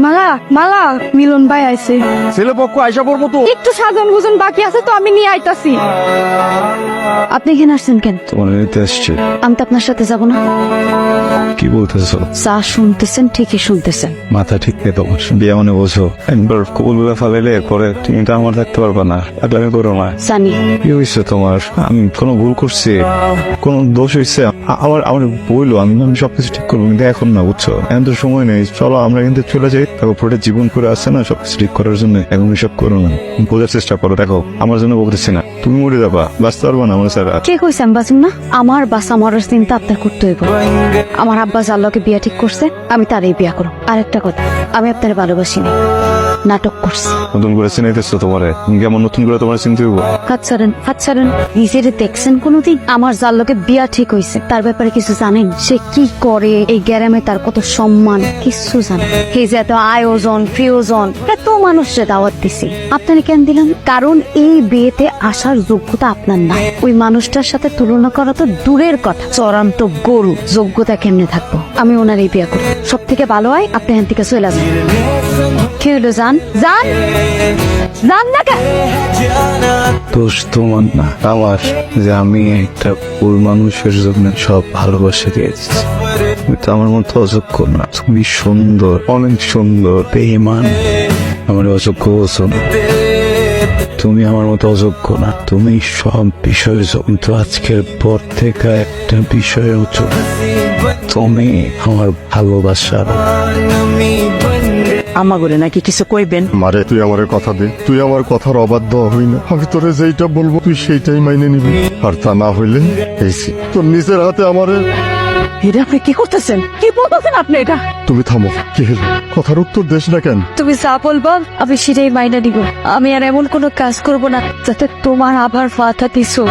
মালা মালা মিলন ভাই আইছে। ছেলে পক্ষ আইসা পড়বো তো। একটু সাজন গুজন বাকি আছে তো আমি নিয়ে আইতাছি। আপনি এখানে আসছেন কেন? তোমার নিতে আসছে। আমি তো আপনার সাথে যাব না। কি বলতেছো? যা শুনতেছেন ঠিকই শুনতেছেন। মাথা ঠিক নেই তোমার। বিয়ে মানে বোঝো, একবার কবুল বলে ফেলাইলে পরে তুমি তো আমার থাকতে পারবা না। আমি করো না। জানি কি হয়েছে তোমার? আমি কোনো ভুল করছি? কোন দোষ হয়েছে? আমার আমার বইলো, আমি সবকিছু ঠিক করবো, কিন্তু এখন না, বুঝছো? এখন তো সময় নেই। চলো আমরা কিন্তু চলে যাই। তারপর পুরোটা জীবন করে আসছে না সবকিছু ঠিক করার জন্য। এখন এসব করো না, বোঝার চেষ্টা করো। দেখো আমার জন্য বলতেছি না, তুমি মরে যাবা, বাঁচতে পারবা না আমার ছাড়া। কে কইছে আমি বাঁচুম না? আমার বাসা মরার চিন্তা আপনার করতে হইব। আমার আব্বা যার লগে বিয়া ঠিক করছে আমি তারই বিয়া করব। আরেকটা কথা, আমি আপনার ভালোবাসি না, নাটক করছি। নতুন করে চিনাইতেছো তোমারে, কেমন নতুন করে তোমার চিনতে হইব? হাত ছাড়েন। নিজের দেখছেন কোনোদিন? আমার যার লগে বিয়া ঠিক হইছে তার ব্যাপারে কিছু জানেন? সে কি করে, এই গ্রামে তার কত সম্মান, কিছু জানেন? এই যে এত আয়োজন প্রিয়জন, এত মানুষের দাওয়াত দিছি, আপনারা কেন দিলেন? কারণ এই বিয়েতে আসার যোগ্যতা আপনার নাই। ওই মানুষটার সাথে তুলনা করা তো দূরের কথা, চূড়ান্ত গরু। যোগ্যতা কেমনে থাকবো? আমি ওনার এই বিয়া করব। সব থেকে ভালো হয় আপনি এখান থেকে চলে যান। কি হলো? যান না কেন? দোষ তোমার না, আমার, যে আমি একটা ভুল মানুষের জন্য সব ভালোবাসা দিয়েছি। তুমি তো আমার মতো অযোগ্য না। তুমি সুন্দর, অনেক সুন্দর, বেঈমান। আমার অযোগ্য বলছো না। তুমি আমার মতো অযোগ্য না, তুমি সব বিষয়ে যোগ্য। কিন্তু আজকের পর থেকে একটা বিষয়ে অযোগ্য। তুমি আমার ভালোবাসার। আমা করে নাকি কিছু কইবেন? মারে তুই আমার কথা দে, তুই আমার কথার অবাধ্য হই না। আমি তোরে যেইটা বলবো তুই সেইটাই মাইনে নিবি, আর তা না হইলে এইছি তোর নিজের হাতে আমারে। এটা আপনি কি করতেছেন? কি বলতেছেন আপনি এটা? তুমি থামো, কি হলো? কথার উত্তর দেশ না কেন? তুমি যা বলবা আমি সেটাই মাইনা নিব। আমি আর এমন কোনো কাজ করব না যাতে তোমার আবার মাথা দিছো।